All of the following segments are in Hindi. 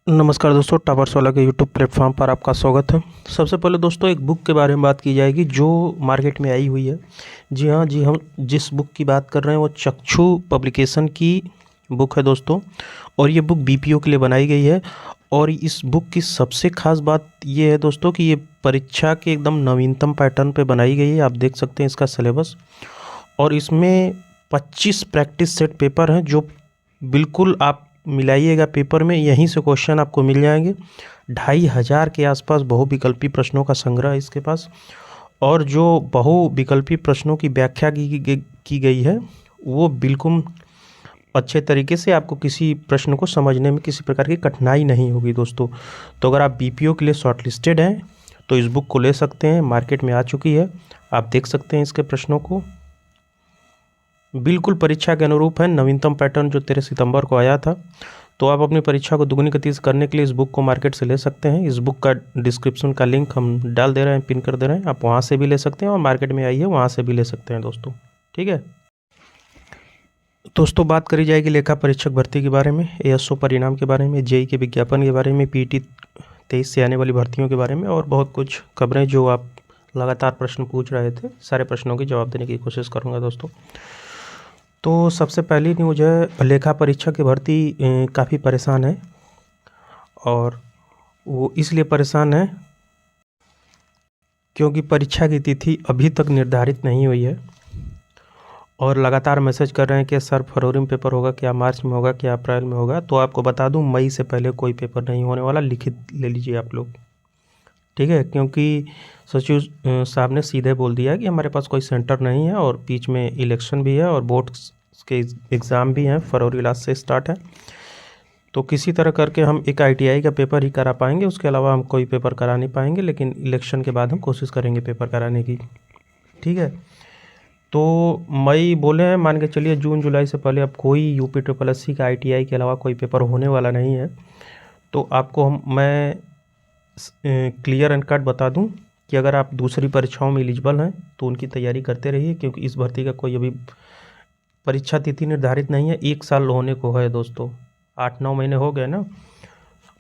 नमस्कार दोस्तों, टावर्स वाला के यूट्यूब प्लेटफॉर्म पर आपका स्वागत है। सबसे पहले दोस्तों एक बुक के बारे में बात की जाएगी जो मार्केट में आई हुई है। जी हाँ, हम जिस बुक की बात कर रहे हैं वो चक्षु पब्लिकेशन की बुक है दोस्तों। और ये बुक बीपीओ के लिए बनाई गई है। और इस बुक की सबसे ख़ास बात ये है दोस्तों कि ये परीक्षा के एकदम नवीनतम पैटर्न पे बनाई गई है। आप देख सकते हैं इसका सिलेबस। और इसमें 25 प्रैक्टिस सेट पेपर हैं जो बिल्कुल आप मिलाइएगा पेपर में, यहीं से क्वेश्चन आपको मिल जाएंगे। 2500 के आसपास बहुविकल्पी प्रश्नों का संग्रह है इसके पास। और जो बहुविकल्पी प्रश्नों की व्याख्या की गई है वो बिल्कुल अच्छे तरीके से, आपको किसी प्रश्न को समझने में किसी प्रकार की कठिनाई नहीं होगी दोस्तों। तो अगर आप बीपीओ के लिए शॉर्टलिस्टेड हैं तो इस बुक को ले सकते हैं, मार्केट में आ चुकी है। आप देख सकते हैं इसके प्रश्नों को, बिल्कुल परीक्षा के अनुरूप है। नवीनतम पैटर्न जो 13 सितंबर को आया था। तो आप अपनी परीक्षा को दुगनी गति से करने के लिए इस बुक को मार्केट से ले सकते हैं। इस बुक का डिस्क्रिप्शन का लिंक हम डाल दे रहे हैं, पिन कर दे रहे हैं। आप वहाँ से भी ले सकते हैं और मार्केट में आई है वहाँ से भी ले सकते हैं दोस्तों। ठीक है दोस्तों, बात करी जाएगी लेखा परीक्षक भर्ती के बारे में, एएसओ परिणाम के बारे में, जेई के विज्ञापन के बारे में, पीटी 23 से आने वाली भर्तियों के बारे में और बहुत कुछ खबरें जो आप लगातार प्रश्न पूछ रहे थे। सारे प्रश्नों के जवाब देने की कोशिश करूँगा दोस्तों। तो सबसे पहली न्यूज़ है, लेखा परीक्षक की भर्ती काफ़ी परेशान है। और वो इसलिए परेशान है क्योंकि परीक्षा की तिथि अभी तक निर्धारित नहीं हुई है। और लगातार मैसेज कर रहे हैं कि सर फरवरी में पेपर होगा, क्या मार्च में होगा, क्या अप्रैल में होगा। तो आपको बता दूं, मई से पहले कोई पेपर नहीं होने वाला, लिखित ले लीजिए आप लोग। ठीक है, क्योंकि सचिव साहब ने सीधे बोल दिया है कि हमारे पास कोई सेंटर नहीं है और बीच में इलेक्शन भी है और बोर्ड्स के एग्ज़ाम भी हैं, फरवरी लास्ट से स्टार्ट है। तो किसी तरह करके हम एक आईटीआई का पेपर ही करा पाएंगे, उसके अलावा हम कोई पेपर करा नहीं पाएंगे। लेकिन इलेक्शन के बाद हम कोशिश करेंगे पेपर कराने की। ठीक है, तो मई बोले हैं, मान के चलिए जून जुलाई से पहले अब कोई यूपी ट्रिपल एससी का आईटीआई के अलावा कोई पेपर होने वाला नहीं है। तो आपको मैं क्लियर एंड कट बता दूं कि अगर आप दूसरी परीक्षाओं में एलिजिबल हैं तो उनकी तैयारी करते रहिए, क्योंकि इस भर्ती का कोई अभी परीक्षा तिथि निर्धारित नहीं है। 1 साल होने को है दोस्तों, 8-9 महीने हो गए ना,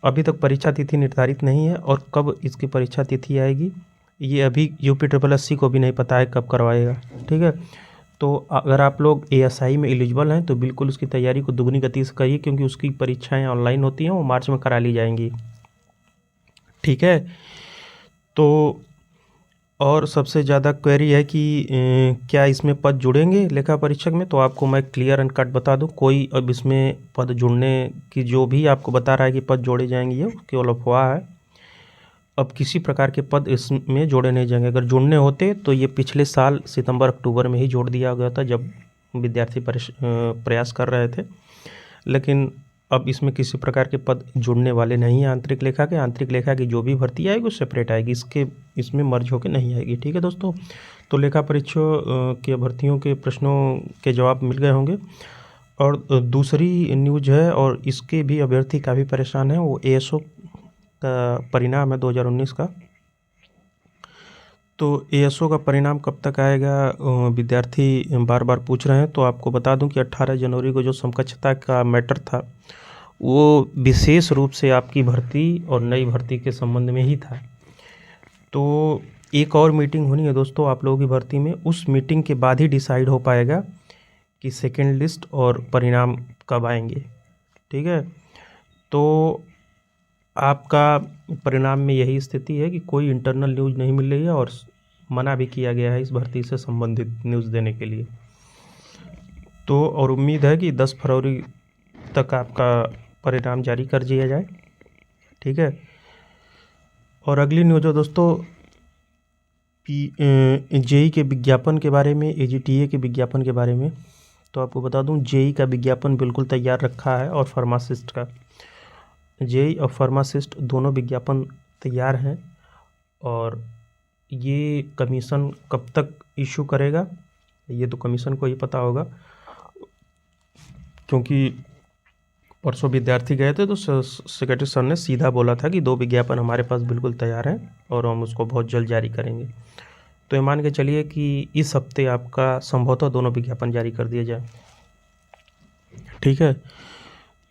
अभी तक परीक्षा तिथि निर्धारित नहीं है। और कब इसकी परीक्षा तिथि आएगी ये अभी यूपी ट्रिपल एससी को भी नहीं पता है कब करवाएगा। ठीक है, तो अगर आप लोग एएसआई में एलिजिबल हैं तो बिल्कुल उसकी तैयारी को दुगनी गति से करिए, क्योंकि उसकी परीक्षाएं ऑनलाइन होती हैं, वो मार्च में करा ली जाएंगी। ठीक है, तो और सबसे ज़्यादा क्वेरी है कि क्या इसमें पद जुड़ेंगे लेखा परीक्षक में। तो आपको मैं क्लियर एंड कट बता दूं, कोई अब इसमें पद जुड़ने की जो भी आपको बता रहा है कि पद जोड़े जाएंगे, ये केवल अफवाह है। अब किसी प्रकार के पद इसमें जोड़े नहीं जाएंगे। अगर जुड़ने होते तो ये पिछले साल सितंबर अक्टूबर में ही जोड़ दिया गया था, जब विद्यार्थी प्रयास कर रहे थे। लेकिन अब इसमें किसी प्रकार के पद जुड़ने वाले नहीं हैं आंतरिक लेखा के। आंतरिक लेखा की जो भी भर्ती आएगी वो सेपरेट आएगी, इसमें मर्ज होकर नहीं आएगी। ठीक है दोस्तों, तो लेखा परीक्षा के भर्तियों के प्रश्नों के जवाब मिल गए होंगे। और दूसरी न्यूज है, और इसके भी अभ्यर्थी काफ़ी परेशान हैं, वो एएसओ का परिणाम है 2019 का। तो एएसओ का परिणाम कब तक आएगा विद्यार्थी बार बार पूछ रहे हैं। तो आपको बता दूं कि 18 जनवरी को जो समकक्षता का मैटर था वो विशेष रूप से आपकी भर्ती और नई भर्ती के संबंध में ही था। तो एक और मीटिंग होनी है दोस्तों आप लोगों की भर्ती में, उस मीटिंग के बाद ही डिसाइड हो पाएगा कि सेकेंड लिस्ट और परिणाम कब आएंगे। ठीक है, तो आपका परिणाम में यही स्थिति है कि कोई इंटरनल न्यूज़ नहीं मिल रही है और मना भी किया गया है इस भर्ती से संबंधित न्यूज़ देने के लिए। तो और उम्मीद है कि 10 फरवरी तक आपका परिणाम जारी कर दिया जाए। ठीक है, और अगली न्यूज़ है दोस्तों जेई के विज्ञापन के बारे में, एजीटीए के विज्ञापन के बारे में। तो आपको बता दूं, जेई का विज्ञापन बिल्कुल तैयार रखा है और फार्मासिस्ट का, जेई और फार्मासिस्ट दोनों विज्ञापन तैयार हैं। और ये कमीशन कब तक इशू करेगा ये तो कमीशन को ही पता होगा, क्योंकि परसों विद्यार्थी गए थे तो सेक्रेटरी सर ने सीधा बोला था कि 2 विज्ञापन हमारे पास बिल्कुल तैयार हैं और हम उसको बहुत जल्द जारी करेंगे। तो ये मान के चलिए कि इस हफ्ते आपका संभवतः दोनों विज्ञापन जारी कर दिया जाए। ठीक है,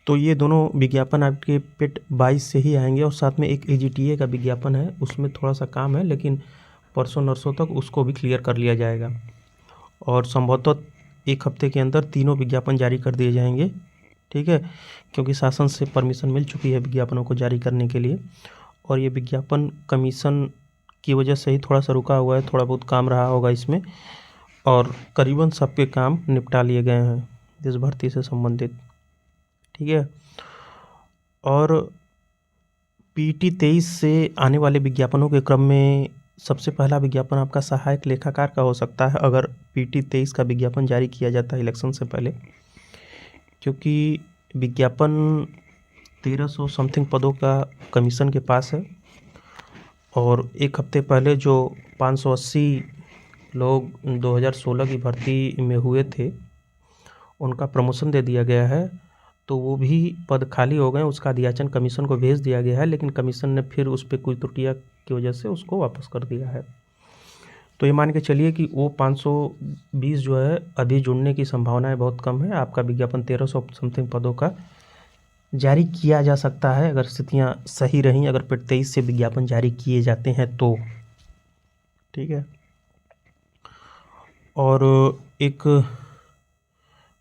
तो ये दोनों विज्ञापन आपके पेट 22 से ही आएंगे और साथ में एक AGTA का विज्ञापन है, उसमें थोड़ा सा काम है, लेकिन परसों नरसों तक उसको भी क्लियर कर लिया जाएगा और संभवतः 1 हफ्ते के अंदर तीनों विज्ञापन जारी कर दिए जाएंगे, ठीक है, क्योंकि शासन से परमिशन मिल चुकी है विज्ञापनों को जारी करने के लिए। और ये विज्ञापन कमीशन की वजह से ही थोड़ा सा रुका हुआ है, थोड़ा बहुत काम रहा होगा इसमें, और करीबन सबके काम निपटा लिए गए हैं इस भर्ती से संबंधित, ठीक है। और PET 23 से आने वाले विज्ञापनों के क्रम में सबसे पहला विज्ञापन आपका सहायक लेखाकार का हो सकता है, अगर PET 23 का विज्ञापन जारी किया जाता है इलेक्शन से पहले, क्योंकि विज्ञापन 1300 समथिंग पदों का कमीशन के पास है और 1 हफ्ते पहले जो 580 लोग 2016 की भर्ती में हुए थे उनका प्रमोशन दे दिया गया है, तो वो भी पद खाली हो गए, उसका अध्याचन कमीशन को भेज दिया गया है, लेकिन कमीशन ने फिर उस पर कोई त्रुटियाँ की वजह से उसको वापस कर दिया है। तो ये मान के चलिए कि वो 520 जो है अभी जुड़ने की संभावनाएं बहुत कम है। आपका विज्ञापन 1300 समथिंग पदों का जारी किया जा सकता है अगर स्थितियां सही रहीं, अगर PET 23 से विज्ञापन जारी किए जाते हैं तो, ठीक है। और एक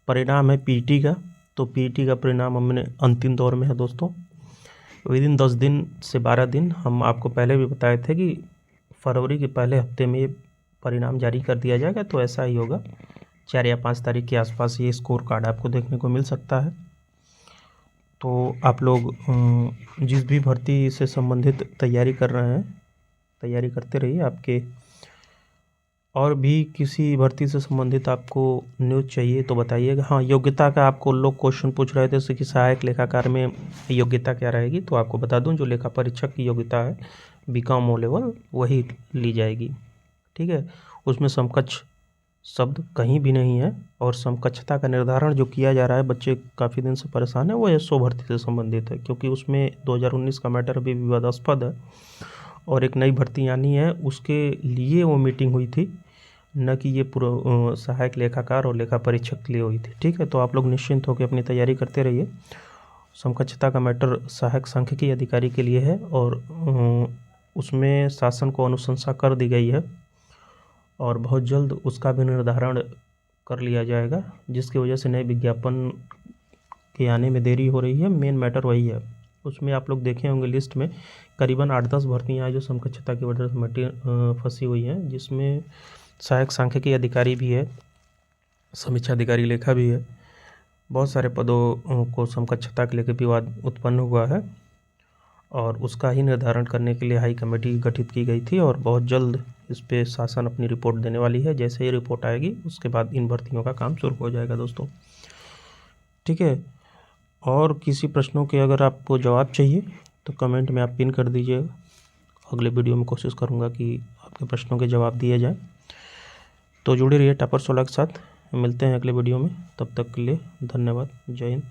परिणाम है PET का, तो PET का परिणाम हमने अंतिम दौर में है दोस्तों। विदिन 10 दिन से 12 दिन, हम आपको पहले भी बताए थे कि फरवरी के पहले हफ्ते में ये परिणाम जारी कर दिया जाएगा, तो ऐसा ही होगा 4 या 5 तारीख के आसपास ये स्कोर कार्ड आपको देखने को मिल सकता है। तो आप लोग जिस भी भर्ती से संबंधित तैयारी कर रहे हैं, तैयारी करते रहिए। आपके और भी किसी भर्ती से संबंधित आपको न्यूज़ चाहिए तो बताइएगा। हाँ, योग्यता का आपको लोग क्वेश्चन पूछ रहे थे, जैसे कि सहायक लेखाकार में योग्यता क्या रहेगी, तो आपको बता दूं जो लेखा परीक्षक की योग्यता है BCom O लेवल वही ली जाएगी, ठीक है। उसमें समकक्ष शब्द कहीं भी नहीं है, और समकक्षता का निर्धारण जो किया जा रहा है, बच्चे काफ़ी दिन से परेशान है, वो SO भर्ती से संबंधित है, क्योंकि उसमें 2019 का मैटर अभी विवादास्पद है और एक नई भर्ती आनी है, उसके लिए वो मीटिंग हुई थी, न कि ये पूरा सहायक लेखाकार और लेखा परीक्षक के लिए हुई थी, ठीक है। तो आप लोग निश्चिंत होकर अपनी तैयारी करते रहिए। समकक्षता का मैटर सहायक सांख्यिकी अधिकारी के लिए है और उसमें शासन को अनुशंसा कर दी गई है और बहुत जल्द उसका भी निर्धारण कर लिया जाएगा, जिसकी वजह से नए विज्ञापन के आने में देरी हो रही है। मेन मैटर वही है। उसमें आप लोग देखे होंगे लिस्ट में करीबन 8-10 भर्तियाँ हैं जो समकक्षता की वजह से फंसी हुई हैं, जिसमें सहायक सांख्यिकी अधिकारी भी है, समीक्षा अधिकारी लेखा भी है। बहुत सारे पदों को समकक्षता के लेकर विवाद उत्पन्न हुआ है और उसका ही निर्धारण करने के लिए हाई कमेटी गठित की गई थी और बहुत जल्द इस पे शासन अपनी रिपोर्ट देने वाली है। जैसे ही रिपोर्ट आएगी उसके बाद इन भर्तियों का काम शुरू हो जाएगा दोस्तों, ठीक है। और किसी प्रश्नों के अगर आपको जवाब चाहिए तो कमेंट में आप पिन कर दीजिएगा। अगले वीडियो में कोशिश करूँगा कि आपके प्रश्नों के जवाब दिए जाएँ। तो जुड़े रहिए टॉपर 16 के साथ, मिलते हैं अगले वीडियो में। तब तक के लिए धन्यवाद। जय हिंद।